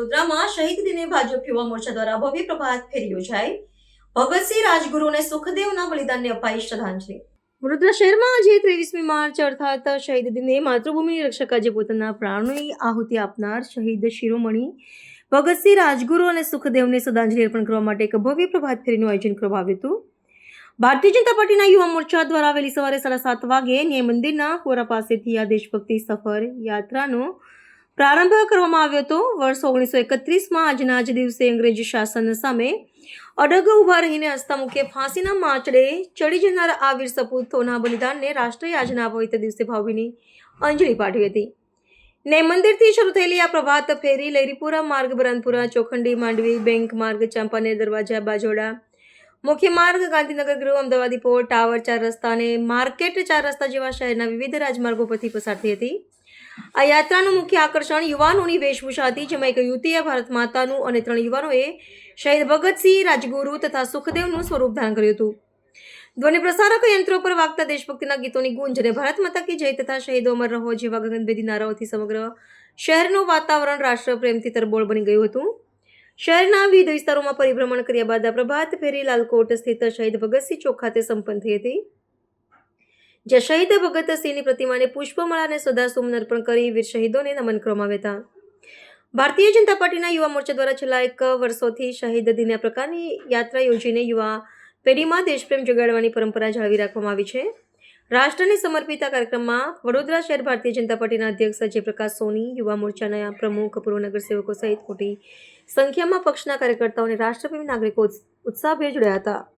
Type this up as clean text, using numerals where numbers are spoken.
વડોદરામાં શહીદ દિને ભાજપ યુવા મોરચા દ્વારા ભવ્ય પ્રભાત ફેરી યોજાઈ. ભગતસિંહ રાજગુરુ અને સુખદેવના બલિદાનને અપાઈ શ્રદ્ધાંજલિ. વડોદરા શહેરમાં આજે 23મી માર્ચ અર્થાત શહીદ દિને માતૃભૂમિની રક્ષક આજે પોતાના પ્રાણોની આહુતિ આપનાર શહીદ શિરોમણી ભગતસિંહ રાજગુરુ અને સુખદેવને શ્રદ્ધાંજલિ અર્પણ કરવા માટે એક ભવ્ય પ્રભાત ફેરીનું આયોજન કરવામાં આવ્યું હતું. ભારતીય જનતા પાર્ટીના યુવા મોરચા દ્વારા વહેલી સવારે 7:30 વાગે ન્યાય મંદિરના કોરા પાસેથી આ દેશભક્તિ સફર યાત્રાનો પ્રારંભ કરવામાં આવ્યો હતો. વર્ષ 1931માં આજના જ દિવસે અંગ્રેજી શાસન સામે અડગ ઉભા રહીને હસ્તમુખે ફાંસીના માંચડે ચડી જનાર આ વીર સપૂતોના બલિદાનને રાષ્ટ્રીય આજના પવિત્ર દિવસે ભાવભીની અંજલિ પાઠવી હતી. ન્યાય મંદિરથી શરૂ થયેલી આ પ્રભાત ફેરી લહેરીપુરા માર્ગ, બરાનપુરા, ચોખંડી, માંડવી, બેંક માર્ગ, ચાંપાનેર દરવાજા, બાજોડા મુખ્ય માર્ગ, ગાંધીનગર ગૃહ, અમદાવાદી પોર્ટ, ટાવર 4 રસ્તા અને માર્કેટ 4 રસ્તા જેવા શહેરના વિવિધ રાજમાર્ગો પરથી પસાર થઈ હતી. આ યાત્રાનું મુખ્ય આકર્ષણ યુવાનોની વેશભૂષા હતી, જેમાં એક યુવતીએ ભારત માતાનું અને 3 યુવાનોએ શહીદ ભગતસિંહ રાજગુરુ તથા સુખદેવનું સ્વરૂપ ધારણ કર્યું હતું. ધ્વનિ પ્રસારક યંત્રો પર વાગતા દેશભક્તિના ગીતોની ગુંજ અને ભારત માતા કી જય તથા શહીદો અમર રહો જેવા ગગનભેદી નારાઓથી સમગ્ર શહેરનું વાતાવરણ રાષ્ટ્રપ્રેમથી તરબોળ બની ગયું હતું. શહેરના વિવિધ વિસ્તારોમાં પરિભ્રમણ કર્યા બાદ આ પ્રભાત ફેરી લાલકોટ સ્થિત શહીદ ભગતસિંહ ચોક ખાતે સંપન્ન થઈ હતી, જ્યાં શહીદ ભગતસિંહની પ્રતિમાને પુષ્પમાળા અને શ્રદ્ધાસુમન અર્પણ કરી વીર શહીદોને નમન કરવામાં આવ્યા હતા. ભારતીય જનતા પાર્ટીના યુવા મોરચા દ્વારા છેલ્લા 1 વર્ષોથી શહીદ દિને આ પ્રકારની યાત્રા યોજીને યુવા પેઢીમાં દેશપ્રેમ જગાડવાની પરંપરા જાળવી રાખવામાં આવી છે. રાષ્ટ્રને સમર્પિત આ કાર્યક્રમમાં વડોદરા શહેર ભારતીય જનતા પાર્ટીના અધ્યક્ષ જયપ્રકાશ સોની, યુવા મોરચાના પ્રમુખ, પૂર્વ નગરસેવકો સહિત મોટી સંખ્યામાં પક્ષના કાર્યકર્તાઓ અને રાષ્ટ્રપ્રેમી નાગરિકો ઉત્સાહભેર જોડાયા હતા.